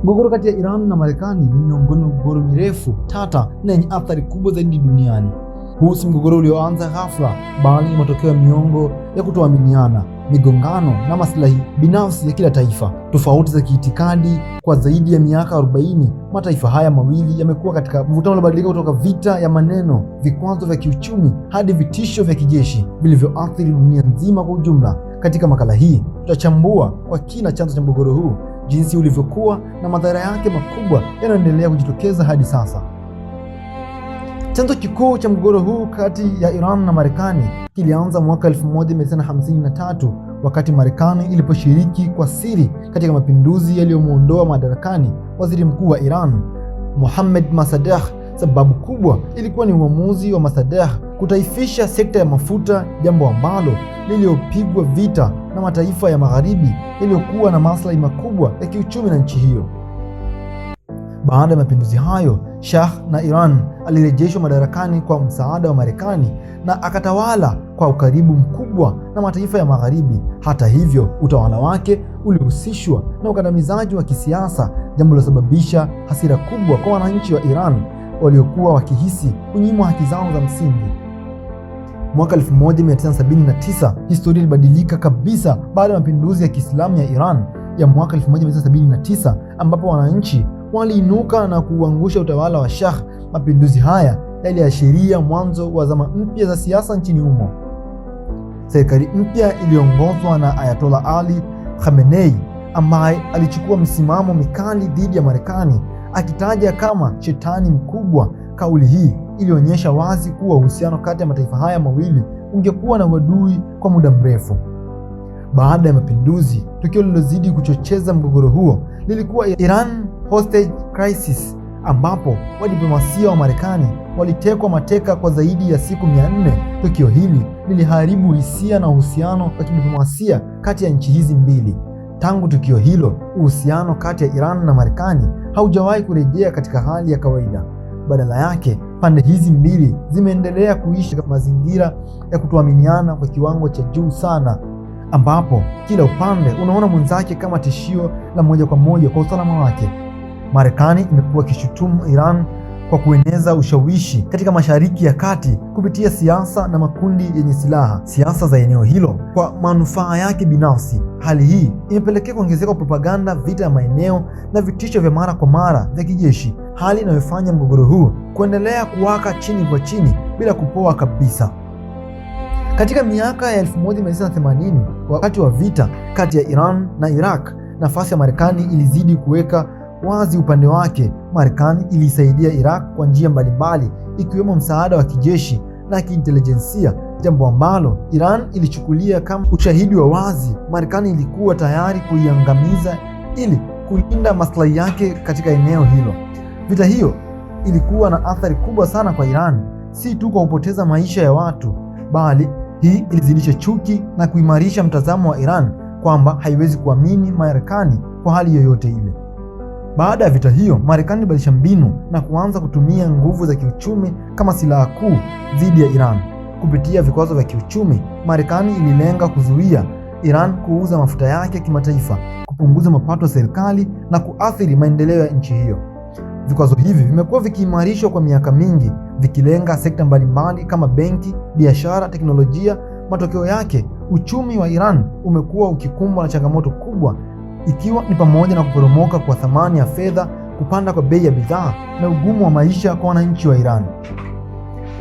Mgogoro kati ya Iran na Marekani ni miongoni mwa migogoro mirefu, tata na yenye athari kubwa zaidi duniani. Huu si mgogoro ulioanza ghafla, bali ni matokeo ya miongo ya kutoaminiana, migongano na maslahi binafsi ya kila taifa. Tofauti za kiitikadi. Kwa zaidi ya miaka 40, mataifa haya mawili yamekuwa katika mvutano uliobadilika kutoka vita ya maneno, vikwazo vya kiuchumi hadi vitisho vya kijeshi vilivyoathiri dunia nzima kwa ujumla. Katika makala hii tutachambua kwa kina chanzo cha mgogoro huu, jinsi ulivyokuwa na madhara yake makubwa yanayoendelea kujitokeza hadi sasa. Chanzo kikuu cha mgogoro huu kati ya Iran na Marekani kilianza mwaka 1953 wakati Marekani iliposhiriki kwa siri katika mapinduzi yaliyomuondoa madarakani waziri mkuu wa Iran, Mohammad Mossadegh. Sababu kubwa ilikuwa ni uamuzi wa Mossadegh kutaifisha sekta ya mafuta, jambo ambalo liliopigwa vita na mataifa ya Magharibi yaliyokuwa na maslahi makubwa ya kiuchumi na nchi hiyo. Baada ya mapinduzi hayo, Shah na Iran alirejeshwa madarakani kwa msaada wa Marekani na akatawala kwa ukaribu mkubwa na mataifa ya Magharibi. Hata hivyo, utawala wake ulihusishwa na ukandamizaji wa kisiasa, jambo lilosababisha hasira kubwa kwa wananchi wa Iran waliokuwa wakihisi kunyimwa haki zao za msingi. Mwaka 1979 historia ilibadilika kabisa baada ya mapinduzi ya Kiislamu ya Iran ya mwaka 1979 ambapo wananchi waliinuka na kuangusha utawala wa Shah. Mapinduzi haya yaliashiria mwanzo wa zama mpya za siasa nchini humo. Serikali mpya iliongozwa na Ayatollah Ali Khamenei ambaye alichukua msimamo mikali dhidi ya Marekani, akitaja kama shetani mkubwa. Kauli hii ilionyesha wazi kuwa uhusiano kati ya mataifa haya mawili ungekuwa na uadui kwa muda mrefu. Baada ya mapinduzi, tukio lililozidi kuchocheza mgogoro huo lilikuwa Iran hostage crisis, ambapo wadiplomasia wa Marekani walitekwa mateka kwa zaidi ya siku 400. Tukio hili liliharibu hisia na uhusiano wa kidiplomasia kati ya nchi hizi mbili. Tangu tukio hilo, uhusiano kati ya Iran na Marekani haujawahi kurejea katika hali ya kawaida. Badala yake, pande hizi mbili zimeendelea kuishi katika mazingira ya kutoaminiana kwa kiwango cha juu sana, ambapo kila upande unaona mwenzake kama tishio la moja kwa moja kwa usalama wake. Marekani imekuwa ikishutumu Iran kwa kueneza ushawishi katika Mashariki ya Kati kupitia siasa na makundi yenye silaha, siasa za eneo hilo kwa manufaa yake binafsi. Hali hii imepelekea kuongezeka propaganda, vita ya maeneo na vitisho vya mara kwa mara vya kijeshi, hali inayofanya mgogoro huu kuendelea kuwaka chini kwa chini bila kupoa kabisa. Katika miaka ya 1980, wakati wa vita kati ya Iran na Iraq, nafasi ya Marekani ilizidi kuweka wazi upande wake. Marekani ilisaidia Iraq kwa njia mbalimbali, ikiwemo msaada wa kijeshi na kiintelijensia, jambo ambalo Iran ilichukulia kama ushahidi wa wazi Marekani ilikuwa tayari kuiangamiza ili kulinda maslahi yake katika eneo hilo. Vita hiyo ilikuwa na athari kubwa sana kwa Iran, si tu kwa kupoteza maisha ya watu, bali hii ilizidisha chuki na kuimarisha mtazamo wa Iran kwamba haiwezi kuamini Marekani kwa hali yoyote ile. Baada ya vita hiyo, Marekani ilibadilisha mbinu na kuanza kutumia nguvu za kiuchumi kama silaha kuu dhidi ya Iran. Kupitia vikwazo vya kiuchumi, Marekani ililenga kuzuia Iran kuuza mafuta yake kimataifa, kupunguza mapato ya serikali na kuathiri maendeleo ya nchi hiyo. Vikwazo hivi vimekuwa vikiimarishwa kwa miaka mingi, vikilenga sekta mbalimbali kama benki, biashara, teknolojia. Matokeo yake, uchumi wa Iran umekuwa ukikumbwa na changamoto kubwa, ikiwa ni pamoja na kuporomoka kwa thamani ya fedha, kupanda kwa bei ya bidhaa na ugumu wa maisha kwa wananchi wa Iran.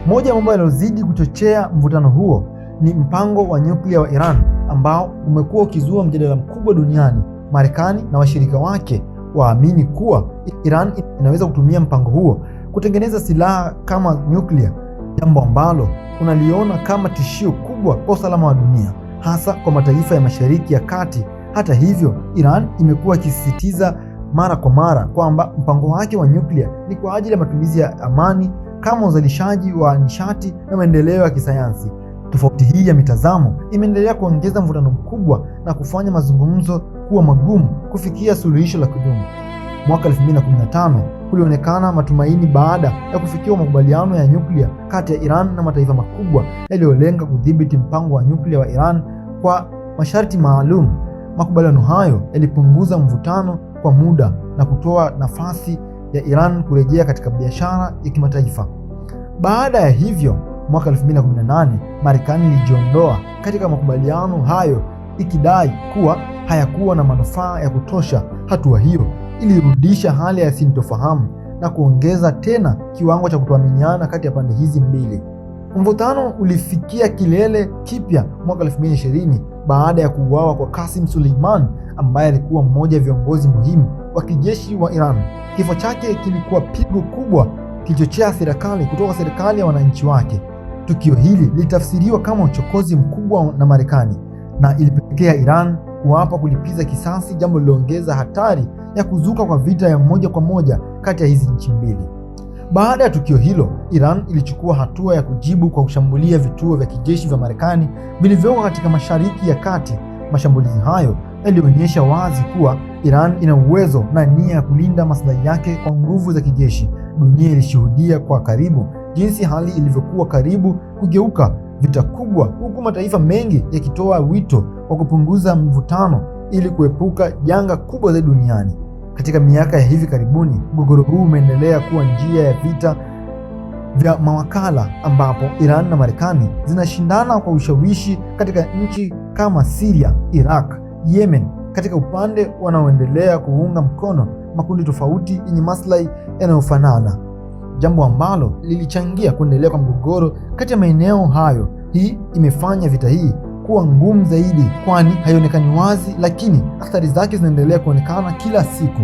Moja ya mambo yaliyozidi kuchochea mvutano huo ni mpango wa nyuklia wa Iran ambao umekuwa ukizua mjadala mkubwa duniani. Marekani na washirika wake waamini kuwa Iran inaweza kutumia mpango huo kutengeneza silaha kama nyuklia, jambo ambalo unaliona kama tishio kubwa kwa usalama wa dunia, hasa kwa mataifa ya Mashariki ya Kati. Hata hivyo, Iran imekuwa ikisisitiza mara kwa mara kwamba mpango wake wa nyuklia ni kwa ajili ya matumizi ya amani kama uzalishaji wa nishati na maendeleo ya kisayansi. Tofauti hii ya mitazamo imeendelea kuongeza mvutano mkubwa na kufanya mazungumzo kuwa magumu kufikia suluhisho la kudumu. Mwaka 2015 kulionekana matumaini baada ya kufikiwa makubaliano ya nyuklia kati ya Iran na mataifa makubwa yaliyolenga kudhibiti mpango wa nyuklia wa Iran kwa masharti maalum. Makubaliano hayo yalipunguza mvutano kwa muda na kutoa nafasi ya Iran kurejea katika biashara ya kimataifa. Baada ya hivyo, mwaka 2018 Marekani ilijiondoa katika makubaliano hayo ikidai kuwa hayakuwa na manufaa ya kutosha. Hatua hiyo ilirudisha hali ya sintofahamu na kuongeza tena kiwango cha kutoaminiana kati ya pande hizi mbili. Mvutano ulifikia kilele kipya mwaka 2020 baada ya kuuawa kwa Qasem Soleimani ambaye alikuwa mmoja wa viongozi muhimu wa kijeshi wa Iran. Kifo chake kilikuwa pigo kubwa kilichochochea serikali ya wananchi wake. Tukio hili lilitafsiriwa kama uchokozi mkubwa na Marekani na ilipelekea Iran kuapa kulipiza kisasi, jambo lililoongeza hatari ya kuzuka kwa vita ya moja kwa moja kati ya hizi nchi mbili. Baada ya tukio hilo, Iran ilichukua hatua ya kujibu kwa kushambulia vituo vya kijeshi vya Marekani vilivyoko katika Mashariki ya Kati. Mashambulizi hayo yalionyesha wazi kuwa Iran ina uwezo na nia ya kulinda maslahi yake kwa nguvu za kijeshi. Dunia ilishuhudia kwa karibu jinsi hali ilivyokuwa karibu kugeuka vita kubwa, huku mataifa mengi yakitoa wito wa kupunguza mvutano ili kuepuka janga kubwa zaidi duniani. Katika miaka ya hivi karibuni, mgogoro huu umeendelea kuwa njia ya vita vya mawakala ambapo Iran na Marekani zinashindana kwa ushawishi katika nchi kama Syria, Iraq, Yemen, katika upande wanaoendelea kuunga mkono makundi tofauti yenye maslahi yanayofanana, jambo ambalo lilichangia kuendelea kwa mgogoro kati ya maeneo hayo. Hii imefanya vita hii kuwa ngumu zaidi, kwani haionekani wazi, lakini athari zake zinaendelea kuonekana kila siku.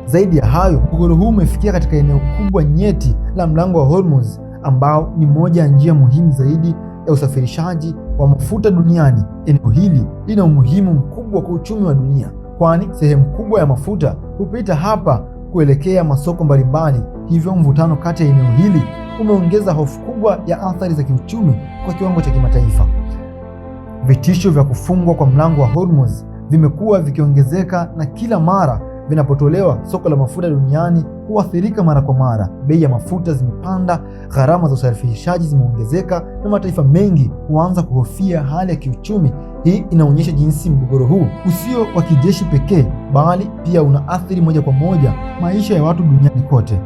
Zaidi ya hayo, mgogoro huu umefikia katika eneo kubwa nyeti la mlango wa Hormuz, ambao ni moja ya njia muhimu zaidi ya usafirishaji wa mafuta duniani. Eneo hili lina umuhimu mkubwa kwa uchumi wa dunia, kwani sehemu kubwa ya mafuta hupita hapa kuelekea masoko mbalimbali. Hivyo mvutano kati ya eneo hili umeongeza hofu kubwa ya athari za kiuchumi kwa kiwango cha kimataifa. Vitisho vya kufungwa kwa mlango wa Hormuz vimekuwa vikiongezeka, na kila mara vinapotolewa, soko la mafuta duniani huathirika mara kwa mara. Bei ya mafuta zimepanda, gharama za usafirishaji zimeongezeka, na mataifa mengi huanza kuhofia hali ya kiuchumi. Hii inaonyesha jinsi mgogoro huu usio wa kijeshi pekee, bali pia unaathiri moja kwa moja maisha ya watu duniani kote.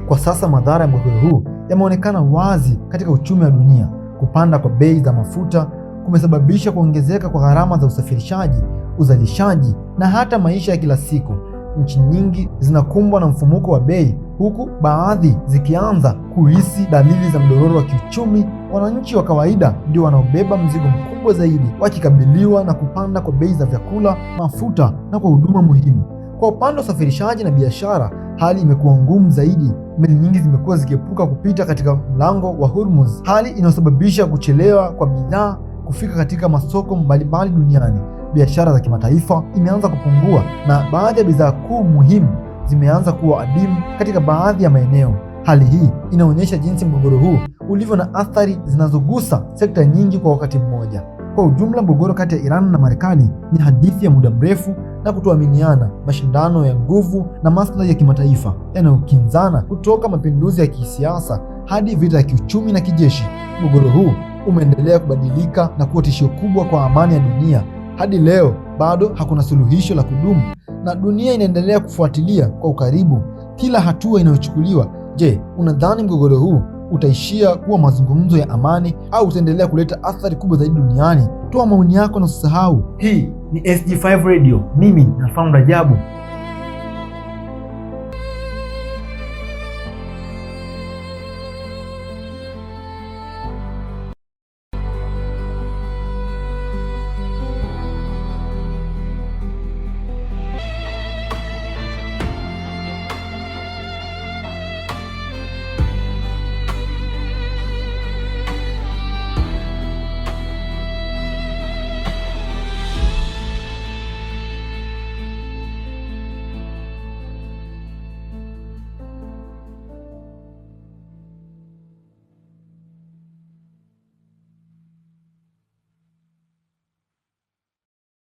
Kwa sasa madhara ya mgogoro huu yameonekana wazi katika uchumi wa dunia. Kupanda kwa bei za mafuta kumesababisha kuongezeka kwa gharama za usafirishaji, uzalishaji na hata maisha ya kila siku. Nchi nyingi zinakumbwa na mfumuko wa bei, huku baadhi zikianza kuhisi dalili za mdororo wa kiuchumi. Wananchi wa kawaida ndio wanaobeba mzigo mkubwa zaidi, wakikabiliwa na kupanda kwa bei za vyakula, mafuta na kwa huduma muhimu. Kwa upande wa usafirishaji na biashara, hali imekuwa ngumu zaidi. Meli nyingi zimekuwa zikiepuka kupita katika mlango wa Hormuz, hali inayosababisha kuchelewa kwa bidhaa kufika katika masoko mbalimbali duniani. Biashara za kimataifa imeanza kupungua na baadhi ya bidhaa kuu muhimu zimeanza kuwa adimu katika baadhi ya maeneo. Hali hii inaonyesha jinsi mgogoro huu ulivyo na athari zinazogusa sekta nyingi kwa wakati mmoja. Kwa ujumla, mgogoro kati ya Iran na Marekani ni hadithi ya muda mrefu na kutoaminiana, mashindano ya nguvu na maslahi ya kimataifa yanayokinzana, kutoka mapinduzi ya kisiasa hadi vita ya kiuchumi na kijeshi. Mgogoro huu umeendelea kubadilika na kuwa tishio kubwa kwa amani ya dunia. Hadi leo bado hakuna suluhisho la kudumu, na dunia inaendelea kufuatilia kwa ukaribu kila hatua inayochukuliwa. Je, unadhani mgogoro huu utaishia kuwa mazungumzo ya amani au utaendelea kuleta athari kubwa zaidi duniani? Toa maoni yako na usisahau. Hii ni SG5 Radio. Mimi ni Alfahamu Rajabu.